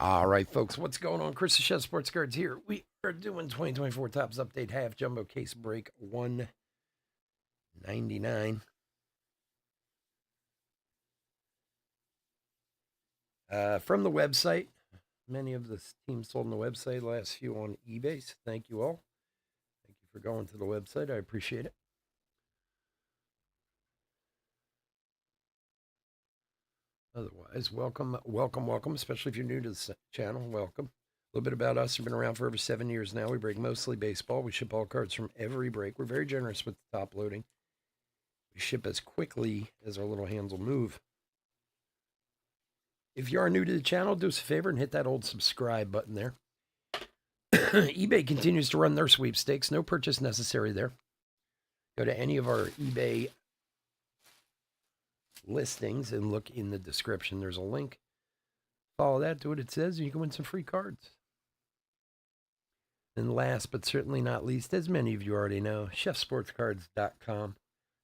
All right, folks, what's going on? Chris the Chef Sports Cards here. We are doing 2024 Tops Update Half Jumbo Case Break 199. From the website, many of the teams sold on the website, last few on eBay. So thank you all. Thank you for going to the website. I appreciate it. Otherwise, welcome, especially if you're new to the channel. Welcome. A little bit about us. We've been around for over 7 years now. We break mostly baseball. We ship all cards from every break. We're very generous with the top loading. We ship as quickly as our little hands will move. If you are new to the channel, do us a favor and hit that old subscribe button there. eBay continues to run their sweepstakes. No purchase necessary there. Go to any of our eBay listings and look in the description. There's a link. Follow that, do what it says, and you can win some free cards. And last but certainly not least, as many of you already know, chefsportscards.com.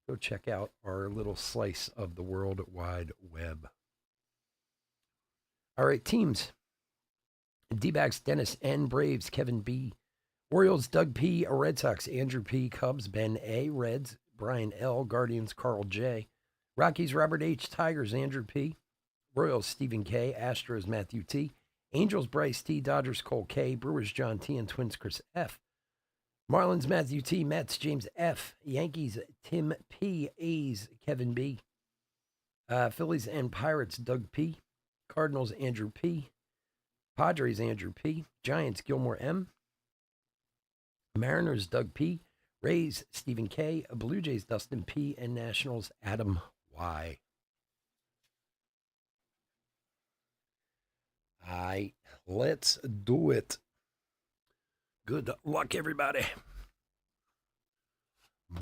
Go check out our little slice of the World Wide Web. All right, teams. D-backs, Dennis N. Braves, Kevin B. Orioles, Doug P. Red Sox, Andrew P. Cubs, Ben A. Reds, Brian L. Guardians, Carl J. Rockies, Robert H. Tigers, Andrew P. Royals, Stephen K. Astros, Matthew T. Angels, Bryce T. Dodgers, Cole K. Brewers, John T. And Twins, Chris F. Marlins, Matthew T. Mets, James F. Yankees, Tim P. A's, Kevin B. Phillies and Pirates, Doug P. Cardinals, Andrew P. Padres, Andrew P. Giants, Gilmore M. Mariners, Doug P. Rays, Stephen K. Blue Jays, Dustin P. And Nationals, Adam Y. Let's do it. Good luck, everybody.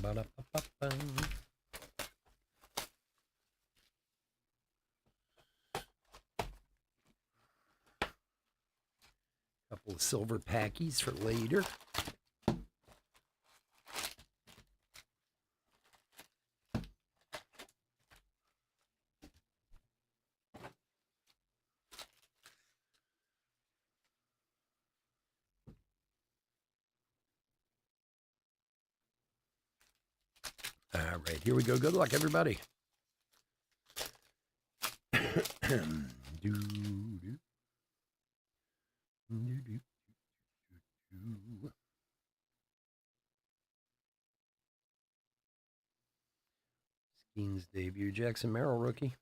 Ba-da-ba-ba-ba. Couple of silver packies for later. All right, here we go. Good luck, everybody. Skeens debut. Jackson Merrill, rookie.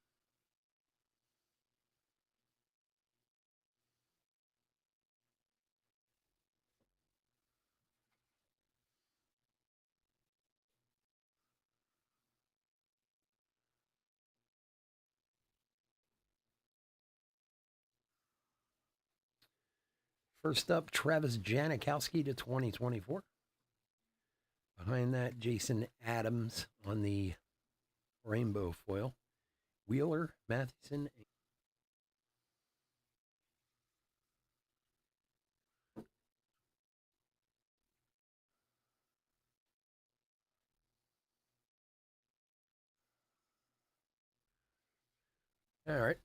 First up, Travis Janikowski to 2024. Behind that, Jason Adams on the rainbow foil. Wheeler, Matheson. All right.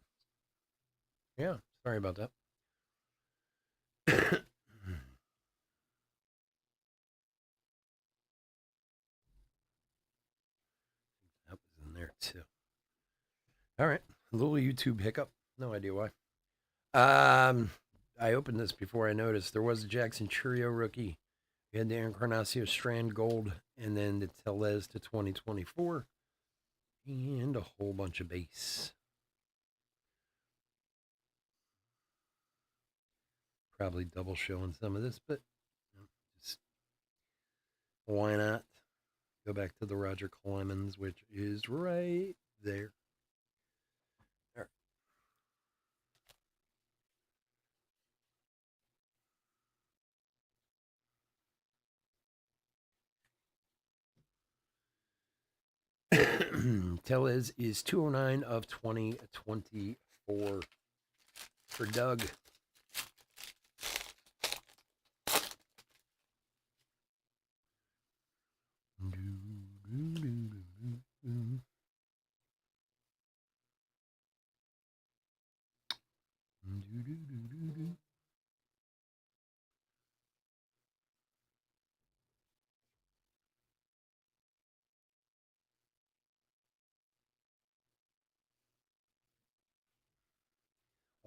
Yeah, sorry about that. That was in there too. All right. A little YouTube hiccup. No idea why. I opened this before I noticed there was a Jackson Churio rookie. We had the Encarnacion Strand Gold, and then the Tellez to 2024, and a whole bunch of base. Probably double showing some of this, but just why not? Go back to the Roger Clemens, which is right there. All right. Tellez is 209 of 2024 for Doug.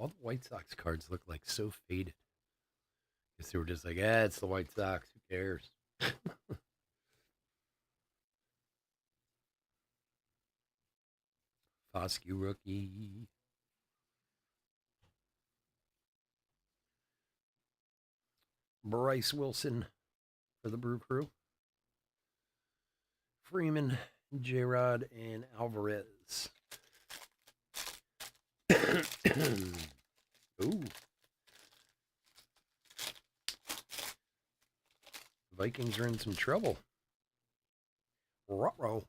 All the White Sox cards look like so faded. Guess they were just like, it's the White Sox. Who cares? Foscue rookie. Bryce Wilson for the Brew Crew. Freeman, J-Rod, and Alvarez. Ooh. Vikings are in some trouble. Ruh-roh.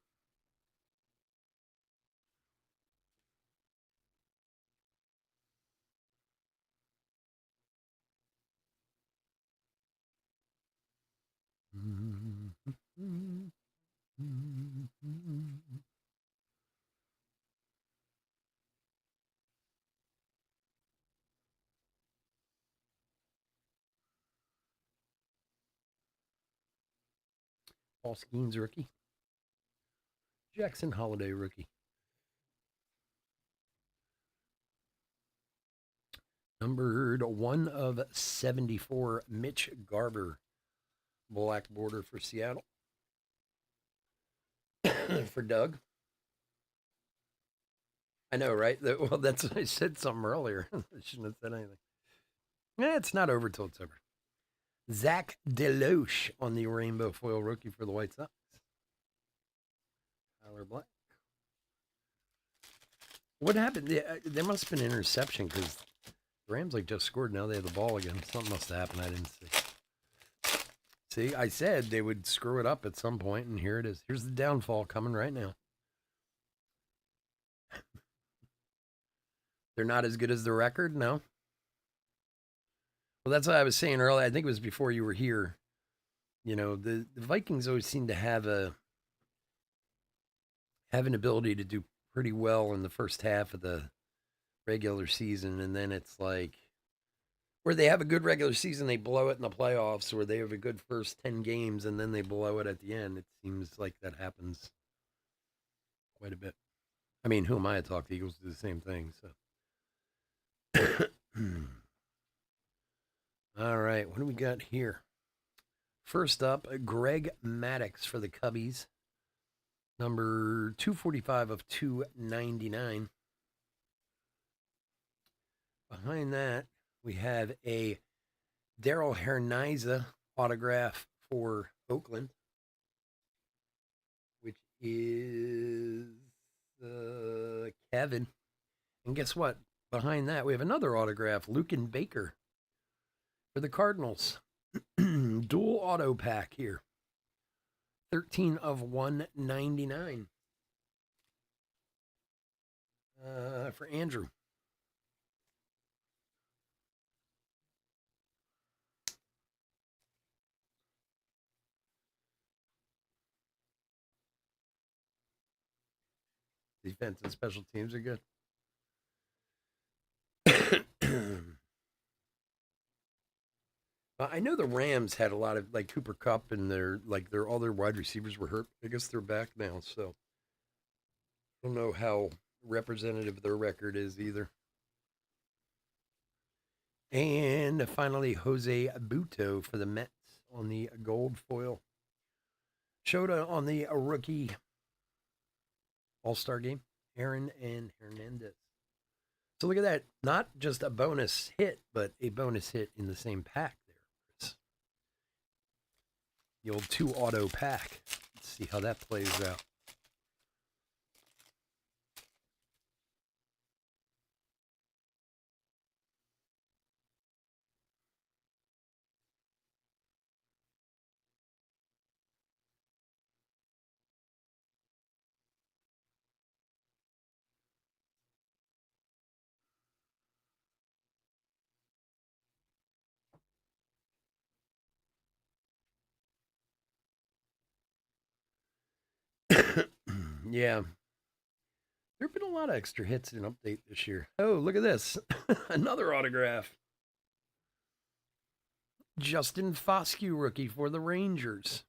Paul Skeens rookie. Jackson Holiday rookie. Numbered 1 of 74, Mitch Garver. Black border for Seattle. For Doug. I know, right? Well, that's what I said something earlier. I shouldn't have said anything. Yeah, it's not over till it's over. Zach Deloche on the rainbow foil rookie for the White Sox. Tyler Black. What happened? There must have been an interception because the Rams just scored. Now they have the ball again. Something must have happened. I didn't see. See, I said they would screw it up at some point, and here it is. Here's the downfall coming right now. They're not as good as the record, no? Well, that's what I was saying earlier. I think it was before you were here. You know, the Vikings always seem to have an ability to do pretty well in the first half of the regular season, and then it's like where they have a good regular season, they blow it in the playoffs, or they have a good first 10 games and then they blow it at the end. It seems like that happens quite a bit. I mean, who am I to talk? The Eagles do the same thing, so. All right, what do we got here? First up, Greg Maddux for the Cubbies. Number 245 of 299. Behind that, we have a Daryl Herniza autograph for Oakland, which is Kevin. And guess what? Behind that, we have another autograph, Luken Baker for the Cardinals. Dual auto pack here. 13 of 199 for Andrew. Defense and special teams are good. I know the Rams had a lot of Cooper Kupp and their all their wide receivers were hurt. I guess they're back now, so I don't know how representative their record is either. And finally, Jose Buto for the Mets on the gold foil. Shota on the rookie All-Star game, Aaron and Hernandez. So look at that. Not just a bonus hit, but a bonus hit in the same pack there. The old 2-auto pack. Let's see how that plays out. Yeah. There have been a lot of extra hits in update this year. Oh, look at this. Another autograph. Justin Foscue rookie for the Rangers.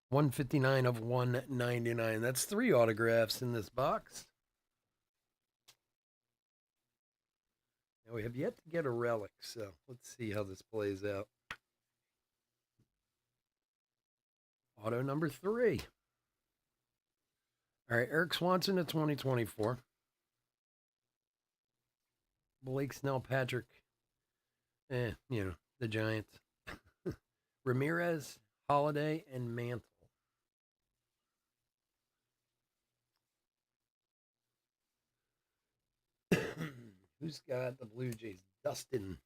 159 of 199. That's 3 autographs in this box. Now we have yet to get a relic, so let's see how this plays out. Auto number 3. All right, Eric Swanson at 2024. Blake Snell, Patrick, the Giants. Ramirez, Holiday, and Mantle. Who's got the Blue Jays? Dustin.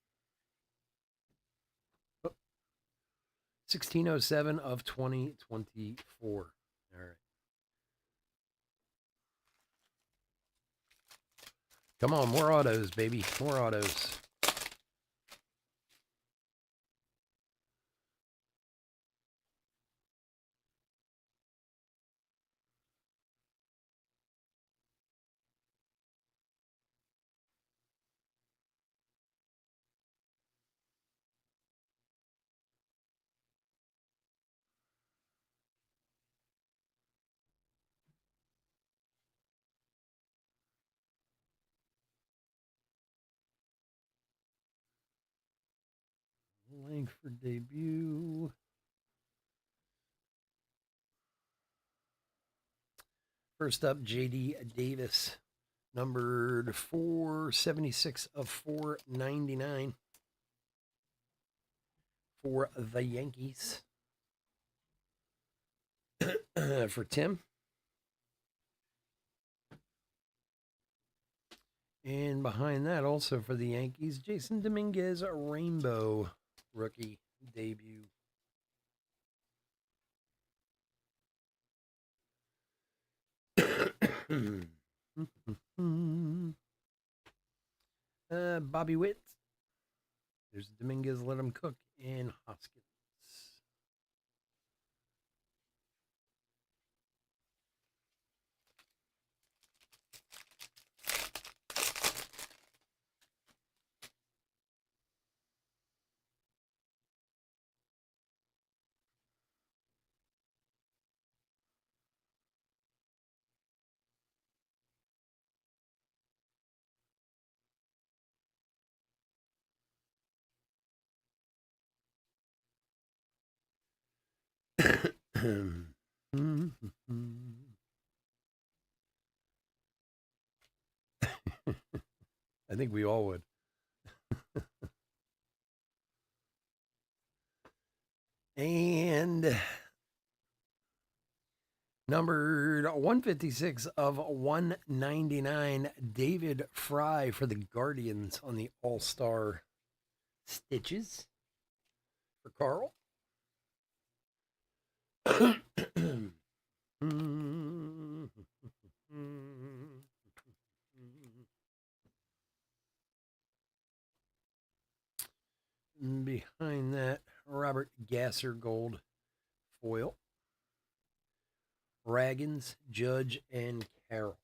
1607 of 2024. All right. Come on, more autos, baby. More autos. Langford debut. First up, J.D. Davis, numbered 476 of 499 for the Yankees. For Tim. And behind that, also for the Yankees, Jason Dominguez, a rainbow rookie debut. Bobby Witt. There's Dominguez, let him cook, and Hoskins. I think we all would. And numbered 156 of 199, David Fry for the Guardians on the All-Star stitches for Carl. Behind that, Robert Gasser gold foil. Raggins, Judge, and Carroll.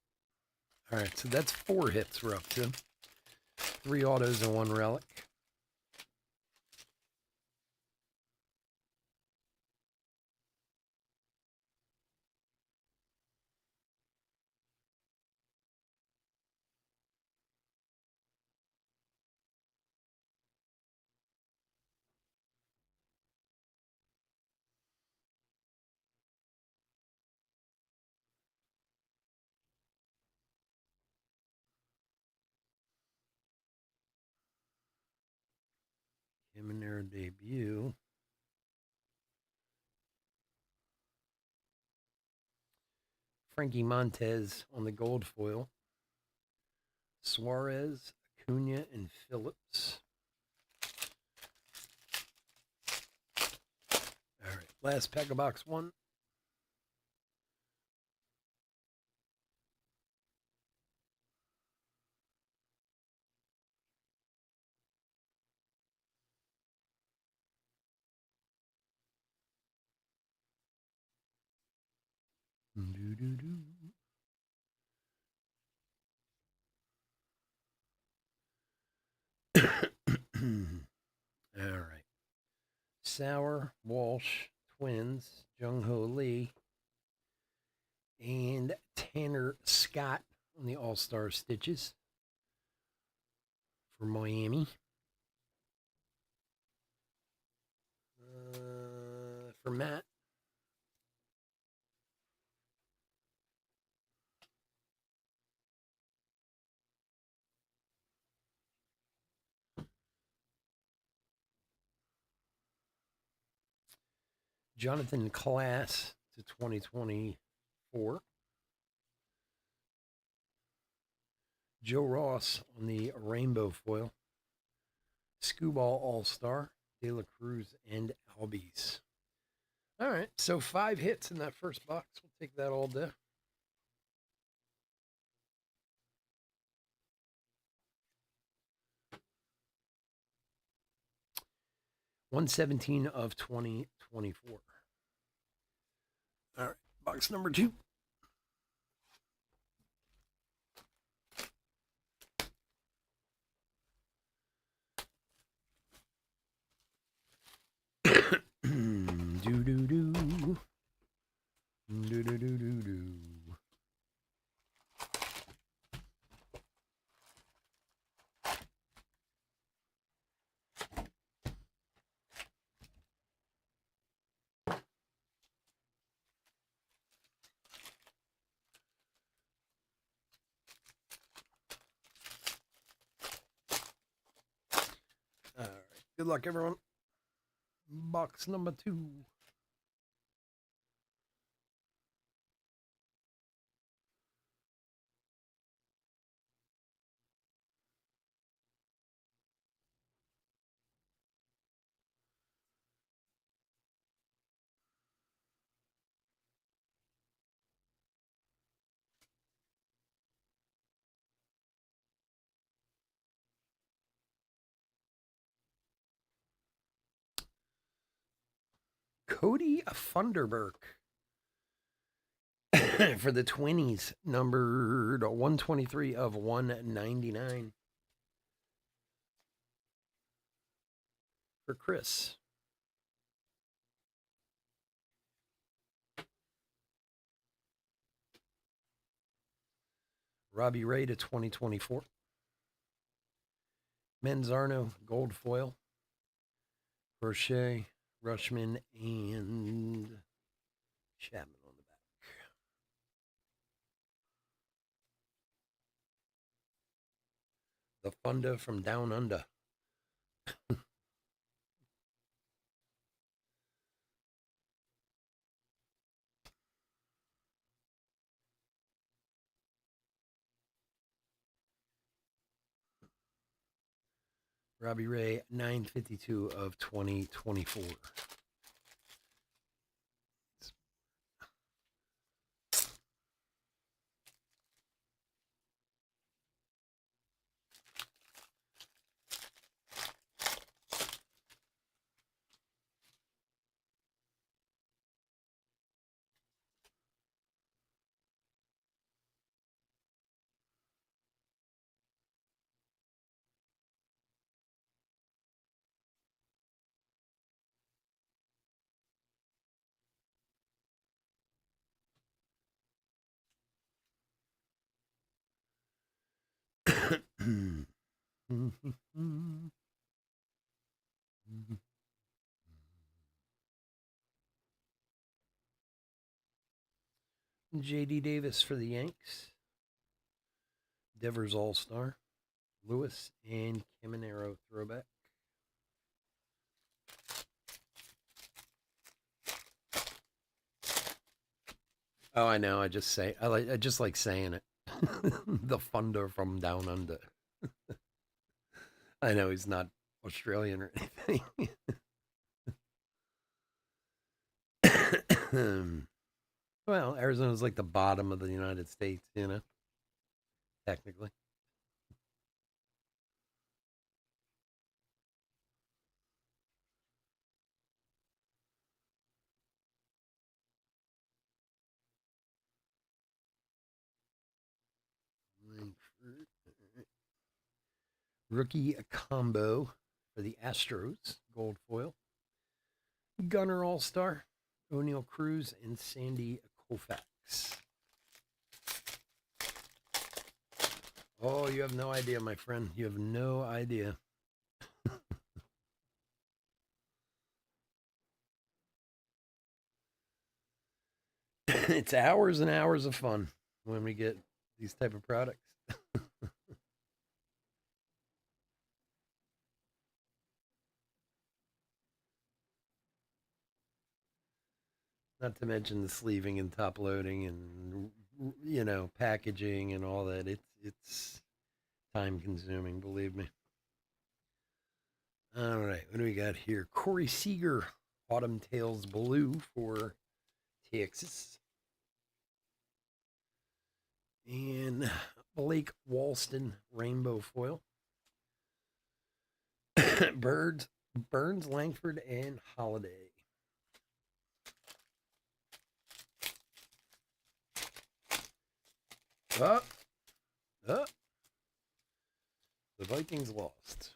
All right, so that's 4 hits we're up to. 3 autos and 1 relic. Him in their debut. Frankie Montez on the gold foil. Suarez, Acuna, and Phillips. All right, last pack of box 1. All right. Sauer, Walsh, Twins, Jung Ho Lee, and Tanner Scott on the All-Star stitches for Miami. For Matt. Jonathan Class to 2024. Joe Ross on the rainbow foil. Skubal All-Star, De La Cruz, and Albies. All right, so 5 hits in that first box. We'll take that all day. $117 of 2024. All right, box number 2. Do do do. Do do do do do. All right. Good luck, everyone. Box number 2. Cody Funderburk for the Twinnies, numbered 123 of 199. For Chris. Robbie Ray to 2024. Manzarno, gold foil. Crochet, Rushman, and Chapman on the back. The Funda from Down Under. Robbie Ray, 952 of 2024. J.D. Davis for the Yanks. Devers All-Star. Lewis and Caminero throwback. Oh, I know. I just like saying it. The Funder from Down Under. I know he's not Australian or anything. Well, Arizona's like the bottom of the United States, technically. Rookie combo for the Astros, gold foil. Gunner All-Star, O'Neill Cruz, and Sandy Koufax. Oh, you have no idea, my friend. You have no idea. It's hours and hours of fun when we get these type of products. Not to mention the sleeving and top loading and packaging and all that. It's time consuming, believe me. All right, what do we got here? Corey Seager, Autumn Tales Blue for Texas. And Blake Walston, Rainbow Foil. Birds, Burns, Langford, and Holiday. Up, up. The Vikings lost.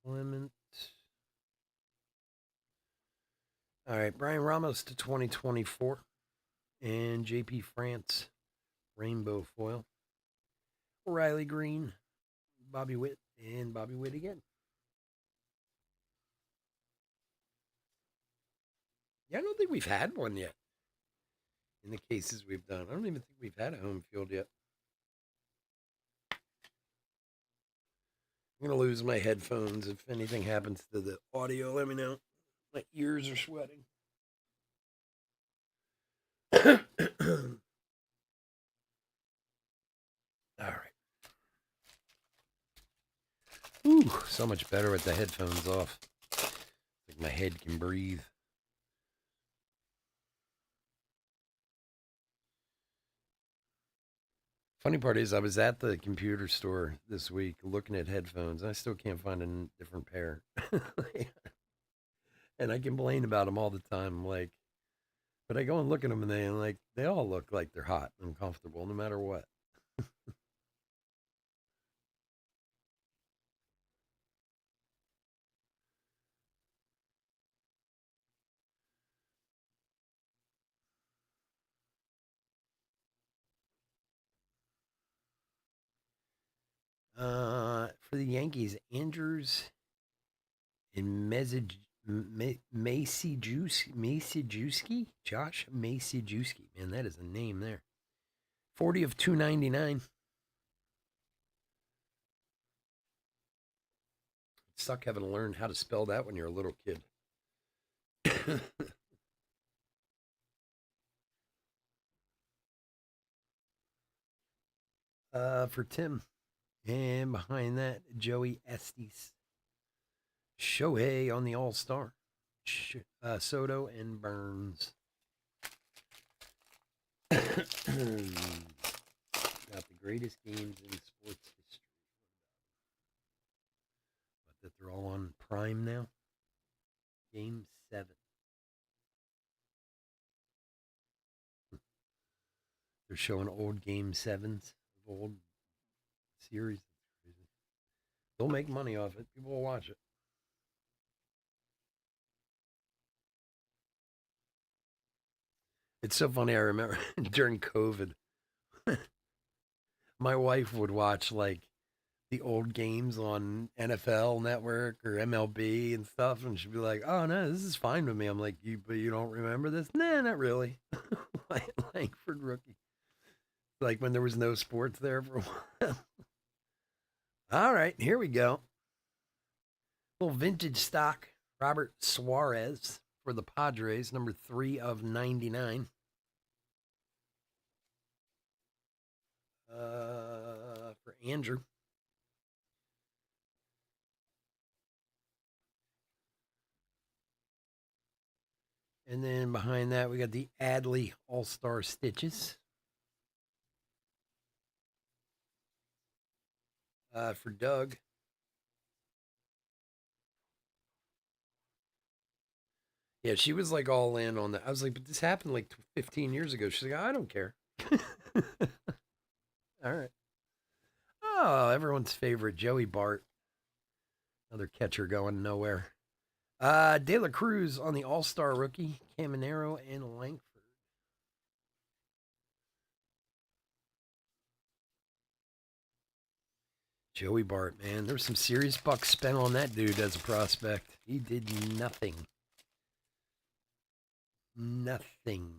Clement. All right, Brian Ramos to 2024 and JP France Rainbow Foil. Riley Green, Bobby Witt, and Bobby Witt again. Yeah, I don't think we've had one yet in the cases we've done. I don't even think we've had a home field yet. I'm going to lose my headphones. If anything happens to the audio, let me know. My ears are sweating. All right. Ooh, so much better with the headphones off. Like my head can breathe. Funny part is, I was at the computer store this week looking at headphones. And I still can't find a different pair. And I complain about them all the time. Like, but I go and look at them and they all look like they're hot and comfortable no matter what. For the Yankees, Andrews and Macy Josh Macy. Man, that is a name there. 40 of 299. Suck having learned how to spell that when you're a little kid. For Tim. And behind that, Joey Estes. Shohei on the All Star. Soto and Burns. Got the greatest games in sports history. But that they're all on Prime now. Game 7. They're showing old Game 7s of old series. They'll make money off it. People will watch it. It's so funny. I remember during COVID, my wife would watch like the old games on NFL Network or MLB and stuff, and she'd be like, "Oh no, this is fine with me." I'm like, but you don't remember this?" Nah, not really. Langford rookie, like when there was no sports there for a while. All right, here we go. Little vintage stock. Robert Suarez for the Padres, number 3 of 99. For Andrew. And then behind that, we got the Adley All Star Stitches. For Doug. Yeah, she was like all in on that. I was like, but this happened like 15 years ago. She's like, I don't care. All right. Oh, everyone's favorite, Joey Bart. Another catcher going nowhere. De La Cruz on the All Star rookie, Caminero and Langford. Joey Bart, man, there was some serious bucks spent on that dude as a prospect. He did nothing. Nothing.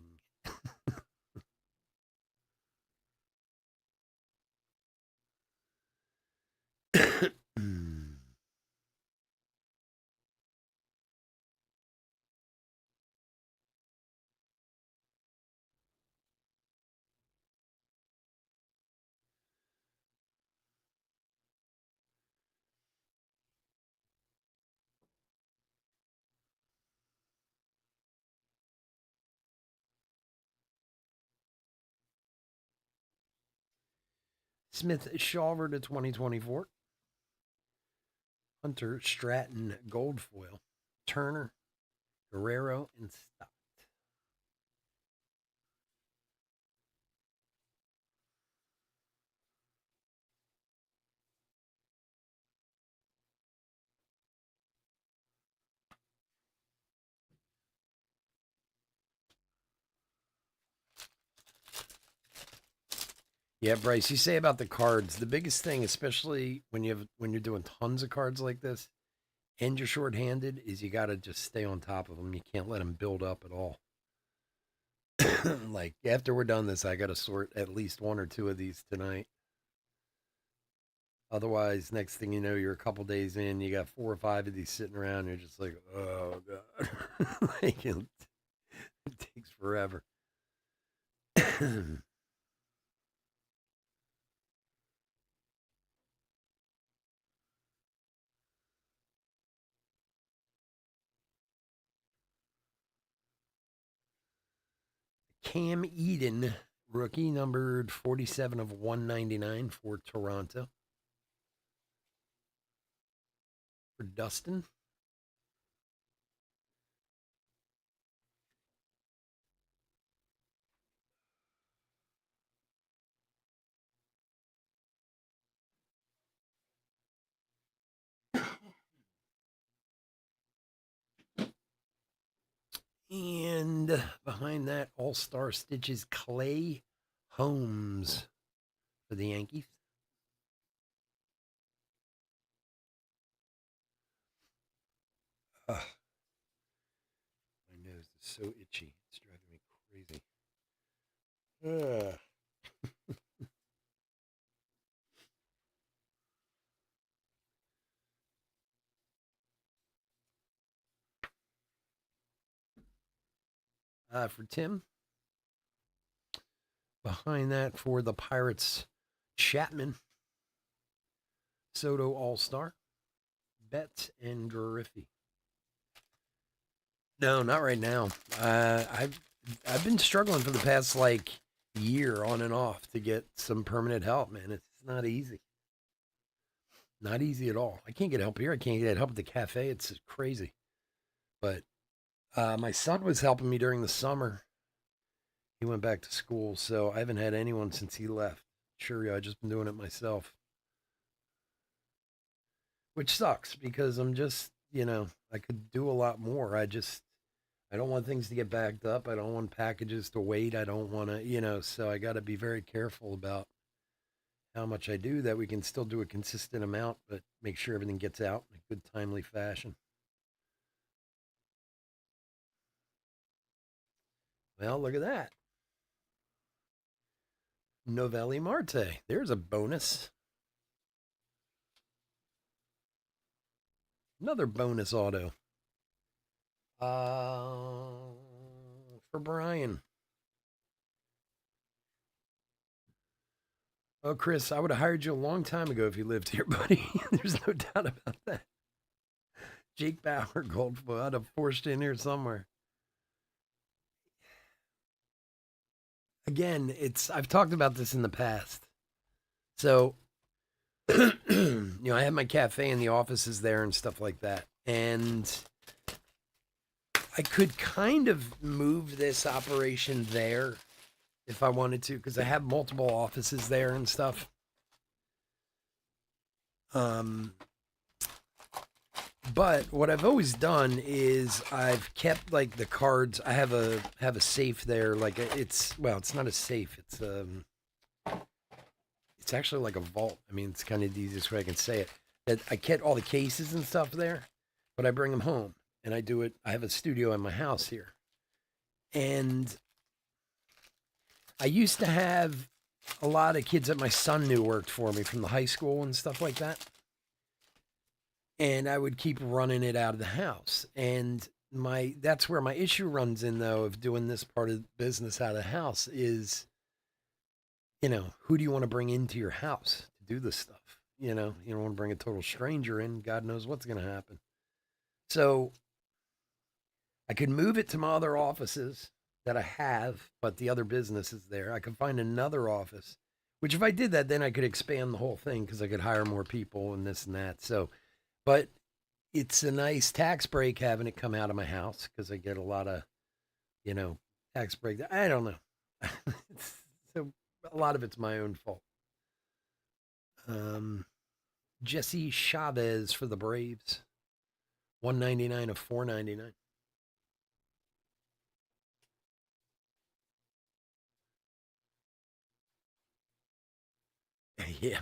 Smith Shawver to 2024. Hunter Stratton Goldfoil. Turner, Guerrero, and Stott. Yeah, Bryce, you say about the cards, the biggest thing, especially when you're doing tons of cards like this, and you're shorthanded, is you got to just stay on top of them. You can't let them build up at all. Like after we're done this, I got to sort at least one or two of these tonight. Otherwise, next thing you know, you're a couple days in, you got 4 or 5 of these sitting around. You're just like, oh god, like it takes forever. Cam Eden, rookie, numbered 47 of 199 for Toronto. For Dustin. And behind that, All Star Stitches, Clay Holmes for the Yankees. Ugh, my nose is so itchy. It's driving me crazy. Ugh. For Tim. Behind that, for the Pirates, Chapman, Soto All Star, Betts, and Griffey. No, not right now. I've been struggling for the past like year on and off to get some permanent help, man. It's not easy. Not easy at all. I can't get help here. I can't get help at the cafe. It's crazy. But my son was helping me during the summer. He went back to school, so I haven't had anyone since he left. Sure, yeah, I just been doing it myself, which sucks because I'm just, I could do a lot more. I don't want things to get backed up. I don't want packages to wait. I don't want to, so I got to be very careful about how much I do that we can still do a consistent amount, but make sure everything gets out in a good, timely fashion. Well, look at that. Novelli Marte. There's a bonus. Another bonus auto. For Brian. Oh, Chris, I would have hired you a long time ago if you lived here, buddy. There's no doubt about that. Jake Bauer, Goldfoot. I'd have forced in here somewhere. Again, I've talked about this in the past. So, I have my cafe and the offices there and stuff like that. And I could kind of move this operation there if I wanted to, because I have multiple offices there and stuff. Um, but what I've always done is I've kept like the cards. I have a safe there. Like it's well, it's not a safe. It's actually like a vault. I mean, it's kind of the easiest way I can say it. That I kept all the cases and stuff there, but I bring them home and I do it. I have a studio in my house here, and I used to have a lot of kids that my son knew worked for me from the high school and stuff like that. And I would keep running it out of the house. And my that's where my issue runs in though of doing this part of the business out of the house is, who do you want to bring into your house to do this stuff? You don't want to bring a total stranger in. God knows what's going to happen. So I could move it to my other offices that I have, but the other business is there. I could find another office, which if I did that, then I could expand the whole thing because I could hire more people and this and that. So, but it's a nice tax break having it come out of my house because I get a lot of, you know, tax break. I don't know. So a lot of it's my own fault. Um, Jesse Chavez for the Braves, 199 of 499. Yeah.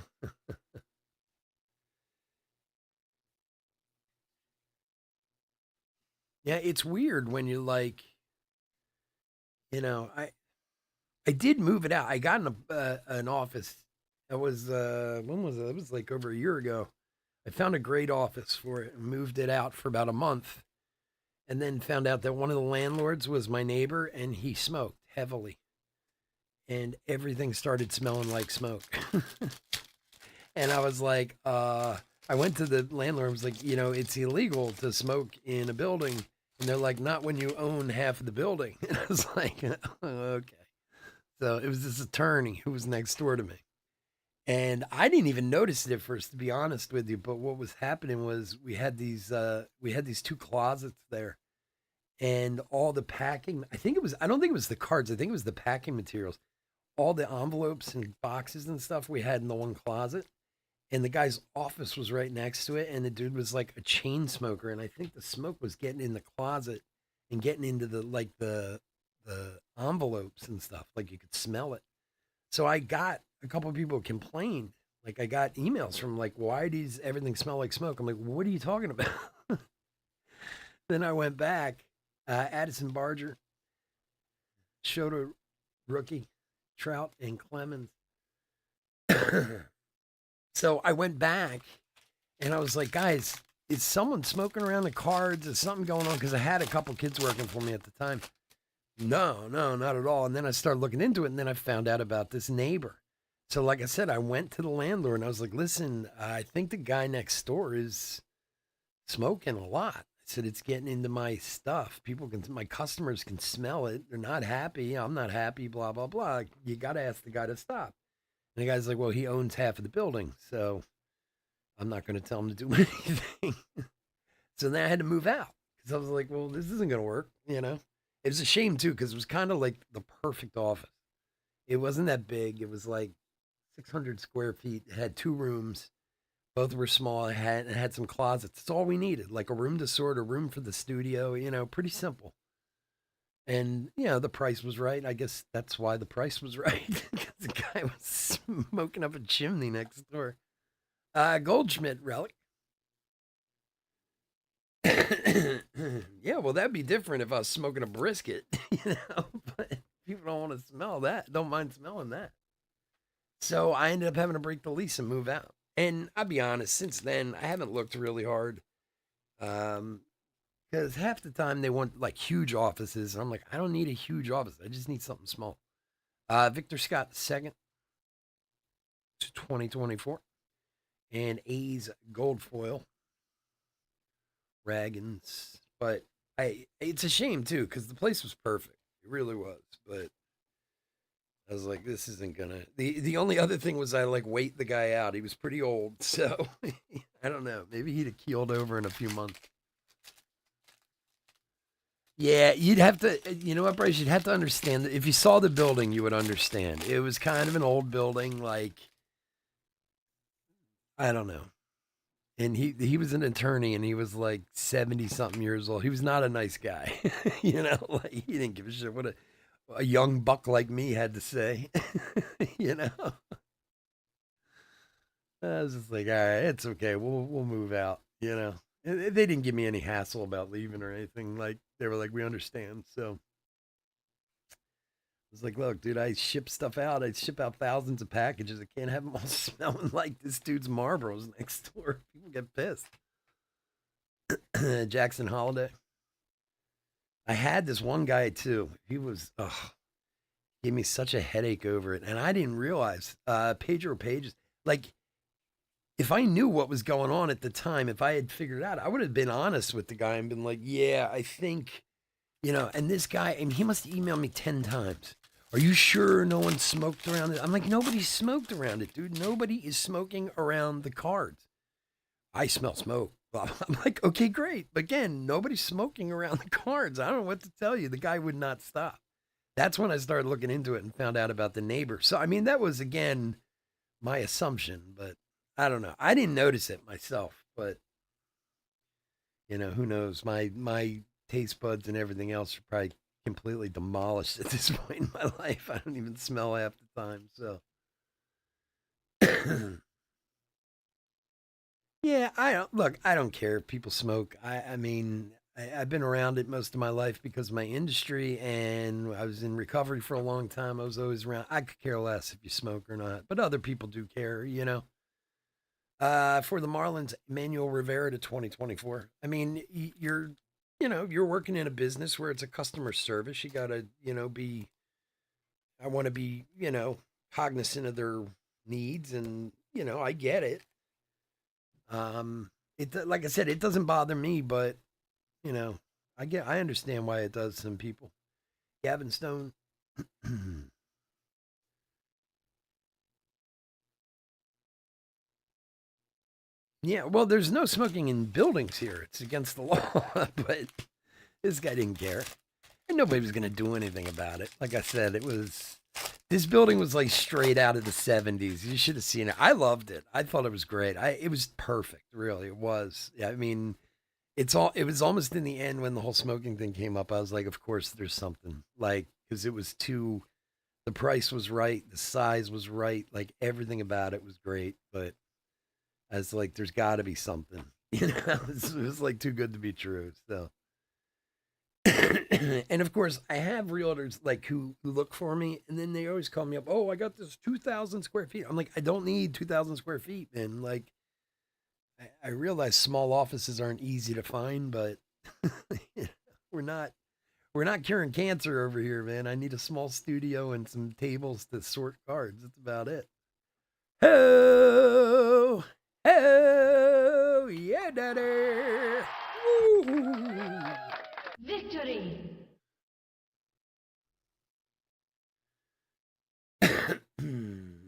Yeah, it's weird when you like, I did move it out. I got an office. That was when was it? It was like over a year ago. I found a great office for it and moved it out for about a month, and then found out that one of the landlords was my neighbor and he smoked heavily, and everything started smelling like smoke. And I was like, I went to the landlord. I was like, it's illegal to smoke in a building. And they're like, not when you own half of the building. And I was like, oh, okay. So it was this attorney who was next door to me. And I didn't even notice it at first, to be honest with you. But what was happening was we had these two closets there, and all the packing. I don't think it was the cards. I think it was the packing materials. All the envelopes and boxes and stuff we had in the one closet, and the guy's office was right next to it, and the dude was like a chain smoker, and I think the smoke was getting in the closet and getting into the envelopes and stuff, like you could smell it. So I got a couple of people complained, like I got emails from like, why does everything smell like smoke? I'm like, what are you talking about? Then I went back. Addison Barger showed a rookie, Trout and Clemens. So I went back and I was like, guys, is someone smoking around the cards? Is something going on? Because I had a couple kids working for me at the time. No, no, not at all. And then I started looking into it, and then I found out about this neighbor. So, like I said, I went to the landlord and I was like, listen, I think the guy next door is smoking a lot. I said, it's getting into my stuff. My customers can smell it. They're not happy. I'm not happy, blah, blah, blah. You got to ask the guy to stop. And the guy's like, well, he owns half of the building. So I'm not going to tell him to do anything. So then I had to move out because I was like, well, this isn't going to work. It was a shame too because it was kind of like the perfect office. It wasn't that big. It was like 600 square feet. It had two rooms. Both were small. It had some closets. That's all we needed, like a room to sort, a room for the studio. Pretty simple. And the price was right. I guess that's why the price was right because the guy was smoking up a chimney next door. Goldschmidt relic. Yeah, well, that'd be different if I was smoking a brisket, but people don't want to smell that, don't mind smelling that. So I ended up having to break the lease and move out. And I'll be honest, since then, I haven't looked really hard. Because half the time they want like huge offices. And I'm like, I don't need a huge office. I just need something small. Victor Scott II to 2024. And A's gold foil. Ragans. But it's a shame too, because the place was perfect. It really was. But I was like, this isn't gonna. The only other thing was I like wait the guy out. He was pretty old, so I don't know. Maybe he'd have keeled over in a few months. Yeah, you'd have to, you know what, Bryce? You'd have to understand that if you saw the building, you would understand. It was kind of an old building, like, I don't know. And he was an attorney and he was like 70 something years old. He was not a nice guy. You know, like he didn't give a shit what a young buck like me had to say. You know. I was just like, all right, it's okay. We'll move out, you know. They didn't give me any hassle about leaving or anything. Like they were like, we understand. So I was like, look, dude, I ship stuff out. I ship out thousands of packages. I can't have them all smelling like this dude's Marlboros next door. People get pissed. Jackson Holiday. I had this one guy too. He was, gave me such a headache over it. And I didn't realize, Pedro Pages, like, if I knew what was going on at the time, if I had figured it out, I would have been honest with the guy and been like, yeah, I think, you know, and this guy, and he must email me 10 times. Are you sure no one smoked around it? I'm like, nobody smoked around it, dude. Nobody is smoking around the cards. I smell smoke. I'm like, okay, great. But again, nobody's smoking around the cards. I don't know what to tell you. The guy would not stop. That's when I started looking into it and found out about the neighbor. So, I mean, that was, again, my assumption, but I don't know. I didn't notice it myself, but you know, who knows? My taste buds and everything else are probably completely demolished at this point in my life. I don't even smell half the time. So yeah, I don't look. I don't care if people smoke. I mean, I've been around it most of my life because of my industry, and I was in recovery for a long time. I was always around. I could care less if you smoke or not, but other people do care. You know. For the Marlins, Manuel Rivera to 2024. I mean, you're, you know, you're working in a business where it's a customer service. You got to, you know, I want to be, you know, cognizant of their needs. And, you know, I get it. Like I said, it doesn't bother me, but, you know, I understand why it does some people. Gavin Stone. Yeah, well, there's no smoking in buildings here. It's against the law, but this guy didn't care. And nobody was going to do anything about it. Like I said, this building was like straight out of the 70s. You should have seen it. I loved it. I thought it was great. It was perfect, really. It was. Yeah, I mean, it was almost in the end when the whole smoking thing came up. I was like, of course there's something. Like cuz it was too the price was right, the size was right, like everything about it was great, but I was like there's got to be something. You know, it was like too good to be true. So and of course, I have realtors like who look for me, and then they always call me up. Oh, I got this 2,000 square feet. I'm like, I don't need 2,000 square feet, and like, I realize small offices aren't easy to find, but we're not we're not curing cancer over here, man. I need a small studio and some tables to sort cards. That's about it. Ho, ho, yeah, daddy. Woo. Victory!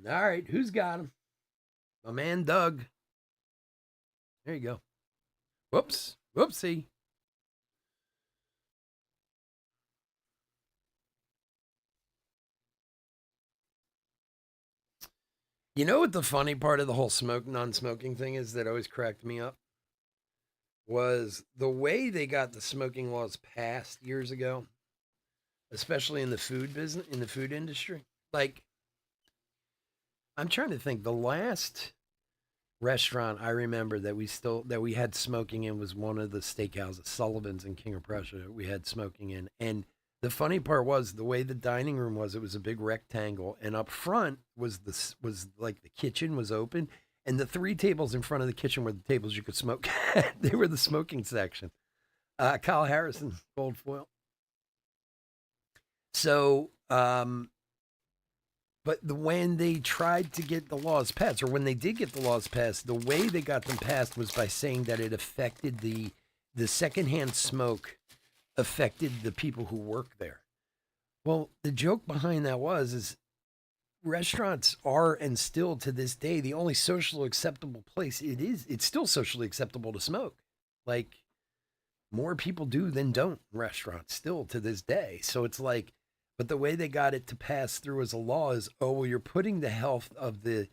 All right, who's got him? My man Doug. There you go. Whoops. Whoopsie. You know what the funny part of the whole non-smoking thing is that always cracked me up? Was the way they got the smoking laws passed years ago, especially in the food business, in the food industry. Like, I'm trying to think. The last restaurant I remember that we had smoking in was one of the steakhouses, Sullivan's in King of Prussia. We had smoking in, and the funny part was the way the dining room was. It was a big rectangle, and up front was like the kitchen was open, and the three tables in front of the kitchen were the tables you could smoke. They were the smoking section. Kyle Harrison, gold foil. So, but when they tried to get the laws passed, or when they did get the laws passed, the way they got them passed was by saying that it affected the secondhand smoke affected the people who work there. Well, the joke behind that is restaurants are and still to this day the only socially acceptable place it is. It's still socially acceptable to smoke. Like more people do than don't in restaurants still to this day. So it's like, but the way they got it to pass through as a law is, oh, well, you're putting the health of the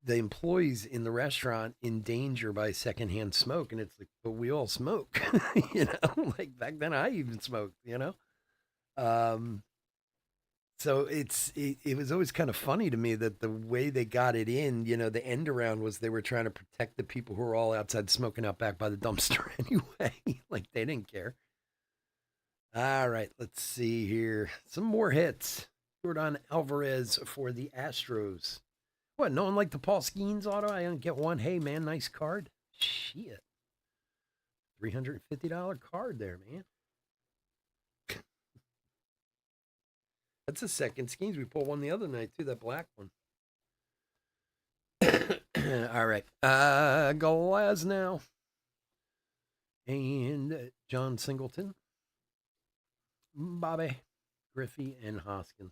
employees in the restaurant in danger by secondhand smoke. And it's like, but we all smoke, like back then I even smoked. Um, so it was always kind of funny to me that the way they got it in, the end around was they were trying to protect the people who were all outside smoking out back by the dumpster anyway. Like they didn't care. All right, let's see here. Some more hits. Jordan Alvarez for the Astros. What, no one liked the Paul Skeens auto? I didn't get one. Hey, man, nice card. Shit. $350 card there, man. That's the second Skeens. We pulled one the other night, too, that black one. All right. Glasnow. And John Singleton. Bobby Griffey and Hoskins.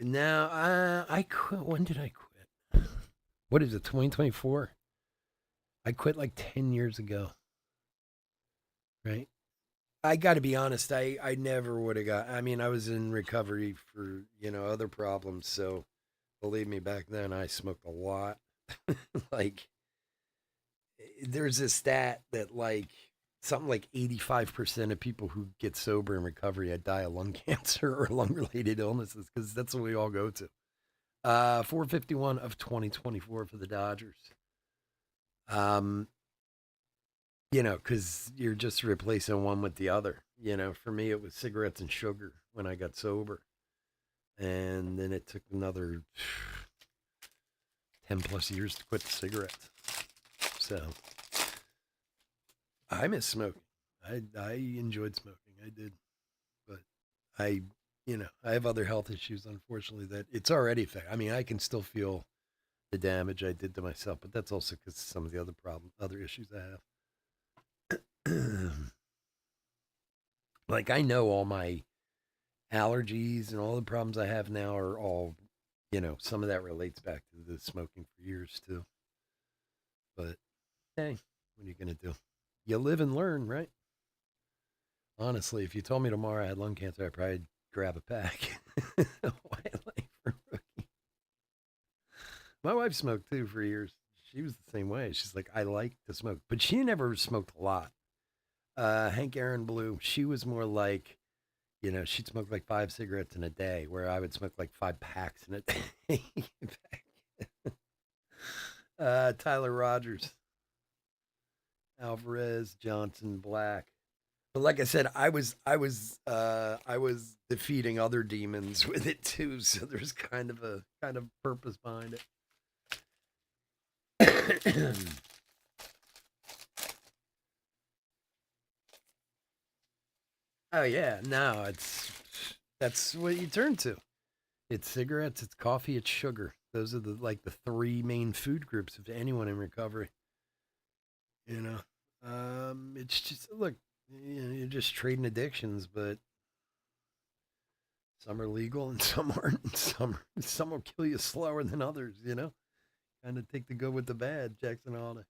Now, I quit. When did I quit? What is it, 2024? I quit like 10 years ago. Right? I got to be honest. I never would have got. I mean, I was in recovery for, other problems. So believe me, back then I smoked a lot. Like, there's a stat that, like, something like 85% of people who get sober in recovery die of lung cancer or lung related illnesses because that's what we all go to. 451 of 2024 for the Dodgers. Because you're just replacing one with the other. For me, it was cigarettes and sugar when I got sober. And then it took another 10 plus years to quit the cigarettes. So I miss smoking. I enjoyed smoking. I did. But I have other health issues, unfortunately, that it's already I mean, I can still feel the damage I did to myself, but that's also because of some of the other issues I have. Like, I know all my allergies and all the problems I have now are all, some of that relates back to the smoking for years too. But hey, what are you going to do? You live and learn, right? Honestly, if you told me tomorrow I had lung cancer, I'd probably grab a pack. My wife smoked too for years. She was the same way. She's like, I like to smoke, but she never smoked a lot. Hank Aaron Blue, she was more like, she'd smoke like 5 cigarettes in a day, where I would smoke like 5 packs in a day. Tyler Rogers, Alvarez, Johnson, Black. But like I said, I was defeating other demons with it too. So there's kind of purpose behind it. Oh yeah, no, that's what you turn to. It's cigarettes, it's coffee, it's sugar. Those are the 3 main food groups of anyone in recovery. It's just, look, you're just trading addictions, but some are legal and some aren't. And some will kill you slower than others. Kind of take the good with the bad, Jackson Holiday.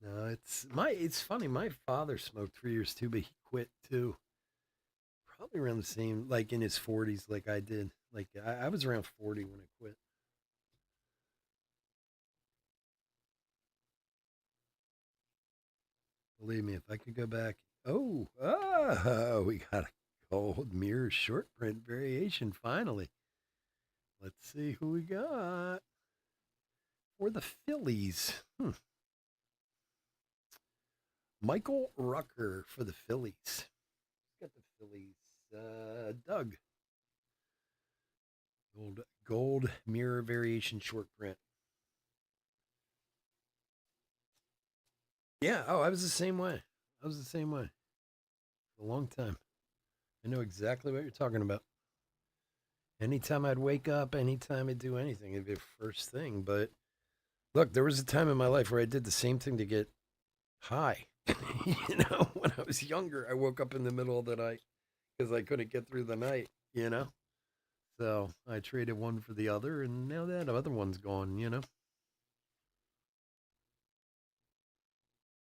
No, it's funny. My father smoked for years too, but he quit too. Probably around the same, like in his 40s, like I did. Like I was around 40 when I quit. Believe me, if I could go back. We got a gold mirror short print variation finally. Let's see who we got for the Phillies. Michael Rucker for the Phillies. Got the Phillies. Doug. Gold mirror variation short print. Yeah. Oh, I was the same way. I was the same way. For a long time. I know exactly what you're talking about. Anytime I'd wake up, anytime I'd do anything, it'd be the first thing. But look, there was a time in my life where I did the same thing to get high. When I was younger, I woke up in the middle of the night because I couldn't get through the night. So I traded one for the other, and now that other one's gone, you know?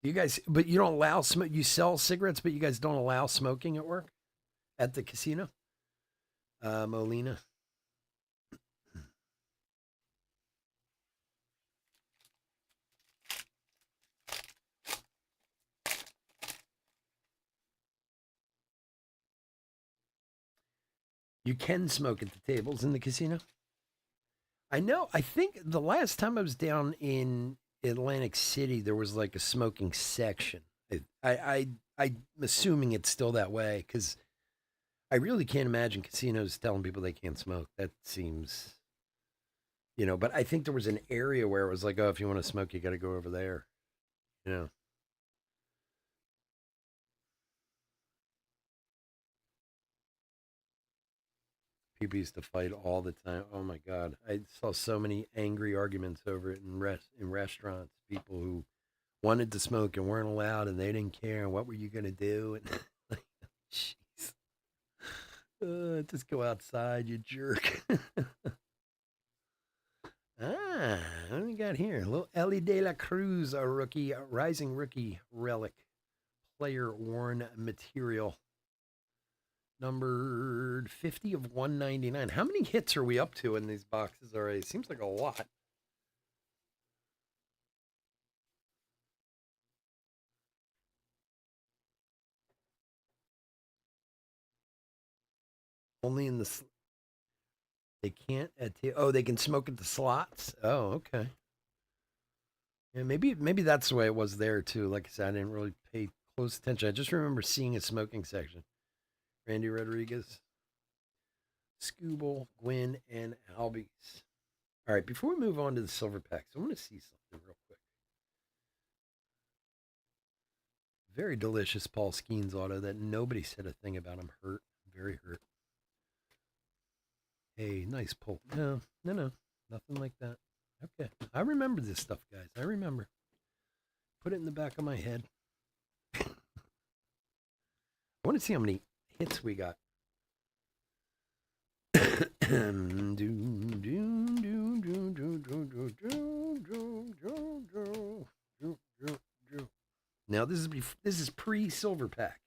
You guys, but you don't allow smoke. You sell cigarettes, but you guys don't allow smoking at work? At the casino? Molina. You can smoke at the tables in the casino. I know. I think the last time I was down in Atlantic City, there was like a smoking section. I'm assuming it's still that way because I really can't imagine casinos telling people they can't smoke. That seems, But I think there was an area where it was like, oh, if you want to smoke, you got to go over there. You know. People used to fight all the time. Oh my god, I saw so many angry arguments over it in restaurants. People who wanted to smoke and weren't allowed, and they didn't care. And what were you gonna do? And like, jeez, just go outside, you jerk. What do we got here? A little Ellie De La Cruz, a rookie, a rising rookie relic, player worn material. Numbered 50 of 199. How many hits are we up to in these boxes already? Seems like a lot. Only in the they can't they can smoke at the slots. Oh, okay. Yeah, maybe that's the way it was there too. Like I said, I didn't really pay close attention. I just remember seeing a smoking section. Randy Rodriguez, Scooble, Gwynn, and Albies. All right, before we move on to the silver packs, I want to see something real quick. Very delicious Paul Skeens auto that nobody said a thing about. I'm hurt. Very hurt. Hey, nice pull. No, nothing like that. Okay. I remember this stuff, guys. I remember. Put it in the back of my head. I want to see how many hits we got. Now this is pre silver pack.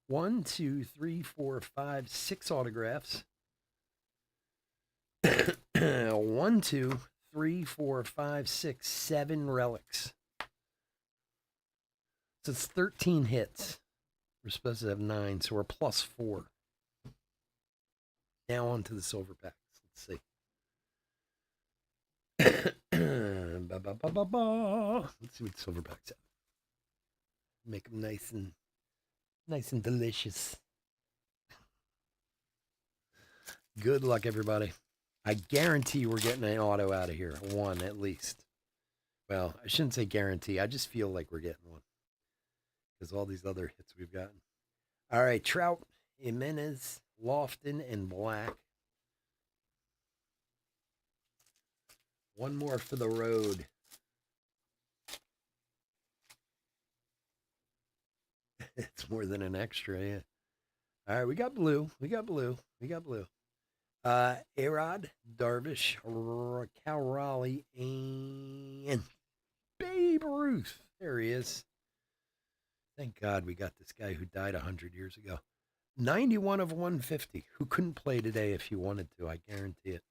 1, 2, 3, 4, 5, 6 autographs. 1, 2, 3, 4, 5, 6, 7 relics. So it's 13 hits. We're supposed to have 9, so we're plus 4. Now on to the silver packs. Let's see. Let's see what silver packs have. Make them nice and delicious. Good luck, everybody. I guarantee we're getting an auto out of here. One at least. Well, I shouldn't say guarantee. I just feel like we're getting one. Because all these other hits we've gotten. All right, Trout, Jimenez, Lofton, and Black. One more for the road. It's more than an extra, yeah. All right, we got blue. Arod, Darvish, Cal Raleigh, and Babe Ruth. There he is. Thank God we got this guy who died 100 years ago. 91 of 150. Who couldn't play today if he wanted to, I guarantee it.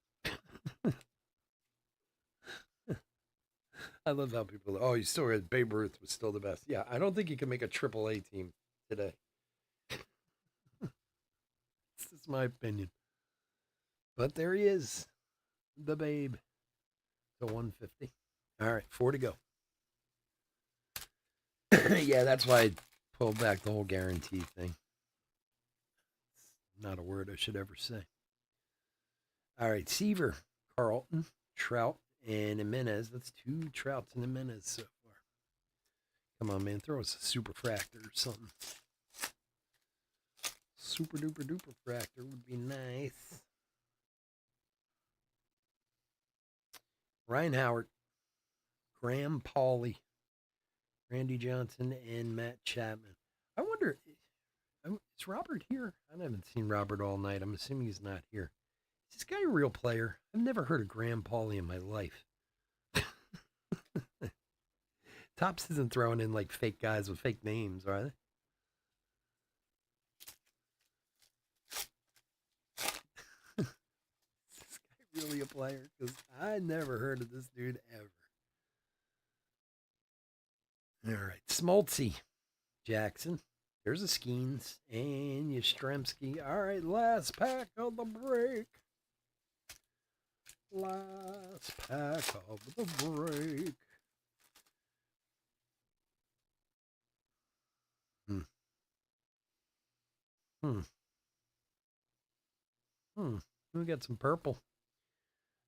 I love how people, oh, you still had Babe Ruth was still the best. Yeah, I don't think you can make a AAA team today. This is my opinion. But there he is, the Babe. To 150. All right, 4 to go. Yeah, that's why I pulled back the whole guarantee thing. It's not a word I should ever say. All right, Seaver, Carlton, Trout, and Jimenez. That's 2 Trouts and Jimenez so far. Come on, man. Throw us a super fractor or something. Super duper duper fractor would be nice. Ryan Howard, Graham Pauley, Randy Johnson, and Matt Chapman. I wonder, is Robert here? I haven't seen Robert all night. I'm assuming he's not here. Is this guy a real player? I've never heard of Graham Pauley in my life. Topps isn't throwing in like fake guys with fake names, are they? Is this guy really a player? Because I never heard of this dude ever. All right, Smoltzy, Jackson. There's a Skeens and Yastrzemski. All right, last pack of the break. Last pack of the break. We got some purple.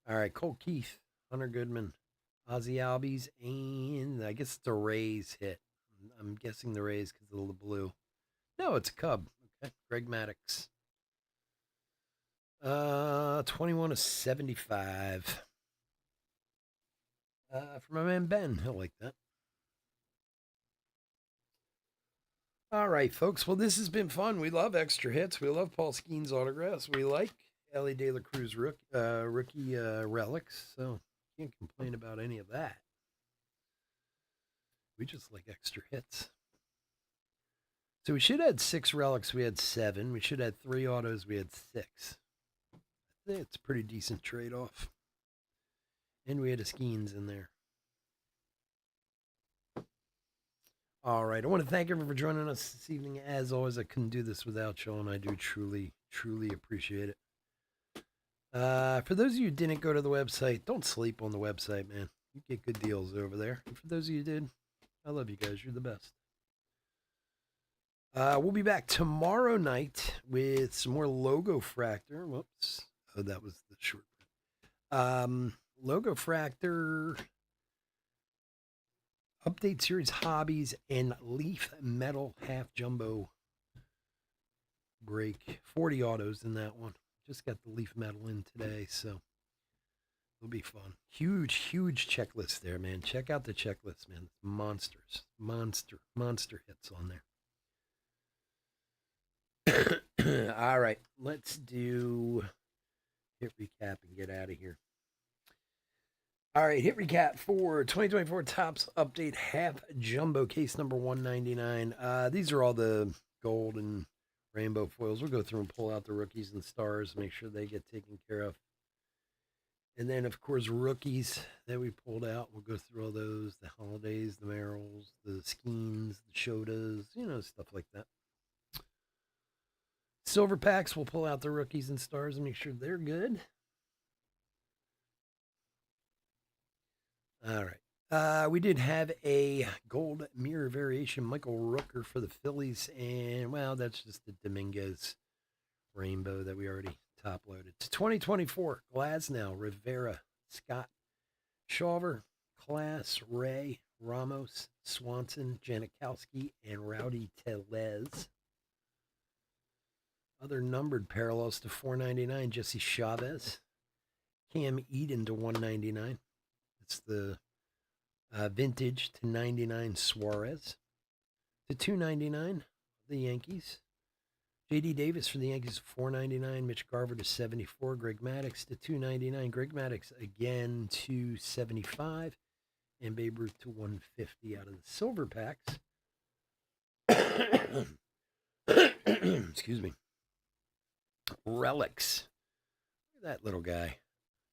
All right, Cole Keith, Hunter Goodman, Ozzy Albies, and I guess it's a Rays hit. I'm guessing the Rays because of the blue. No, it's a Cub. Okay, Greg Maddux. 21 of 75. For my man Ben, he'll like that. All right, folks. Well, this has been fun. We love extra hits. We love Paul Skeens autographs. We like Ellie De La Cruz rookie relics. So can't complain about any of that. We just like extra hits. So we should have had 6 relics. We had 7. We should have had 3 autos. We had 6. I think it's a pretty decent trade-off. And we had a Skeens in there. All right. I want to thank everyone for joining us this evening. As always, I couldn't do this without you, and I do truly, truly appreciate it. For those of you who didn't go to the website, don't sleep on the website, man. You get good deals over there. And for those of you who did, I love you guys. You're the best. We'll be back tomorrow night with some more Logo Fractor. Whoops. Oh, that was the short print. Logo Fractor, Update Series Hobbies, and Leaf Metal Half Jumbo break. 40 autos in that one. Just got the Leaf Metal in today, so it'll be fun. Huge, huge checklist there, man. Check out the checklist, man. Monsters. Monster hits on there. All right, let's do hit recap and get out of here. All right, hit recap for 2024 Topps Update Half Jumbo case number 199. These are all the gold and rainbow foils. We'll go through and pull out the rookies and stars, make sure they get taken care of. And then, of course, rookies that we pulled out. We'll go through all those, the Holidays, the Merrills, the Skeens, the Shodas, stuff like that. Silver packs, we'll pull out the rookies and stars and make sure they're good. All right. We did have a gold mirror variation, Michael Rooker for the Phillies. And, well, that's just the Dominguez rainbow that we already top loaded. It's 2024, Glasnow, Rivera, Scott, Shawver, Class, Ray, Ramos, Swanson, Janikowski, and Rowdy Tellez. Other numbered parallels to 499, Jesse Chavez, Cam Eden to 199. It's the vintage to 99 Suarez. To 299, the Yankees. J.D. Davis for the Yankees, 499. Mitch Garver to 74. Greg Maddux to 299. Greg Maddux again to 75. And Babe Ruth to 150 out of the silver packs. Excuse me. Relics. Look at that little guy.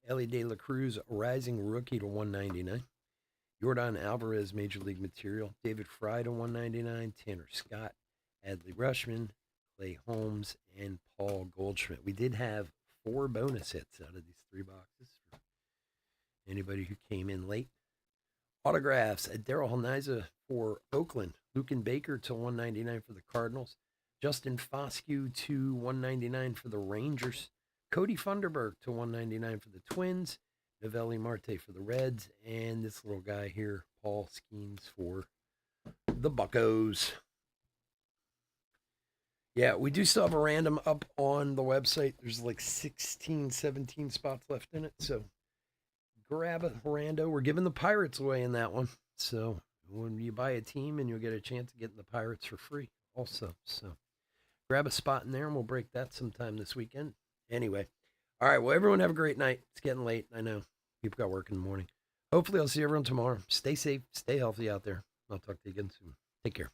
Ellie De La Cruz, rising rookie to 199. Yordan Alvarez, Major League Material. David Fry to 199. Tanner Scott, Adley Rushman, Clay Holmes, and Paul Goldschmidt. We did have 4 bonus hits out of these 3 boxes for anybody who came in late. Autographs at Daryl Haniza for Oakland. Lucan Baker to 199 for the Cardinals. Justin Foscue to 199 for the Rangers. Cody Funderburk to 199 for the Twins. Novelli Marte for the Reds. And this little guy here, Paul Skeens for the Buccos. Yeah, we do still have a random up on the website. There's like 16, 17 spots left in it. So grab a rando. We're giving the Pirates away in that one. So when you buy a team, and you'll get a chance of getting the Pirates for free also. So grab a spot in there, and we'll break that sometime this weekend. Anyway, All right. Well, everyone have a great night. It's getting late. I know people got work in the morning. Hopefully, I'll see everyone tomorrow. Stay safe. Stay healthy out there. I'll talk to you again soon. Take care.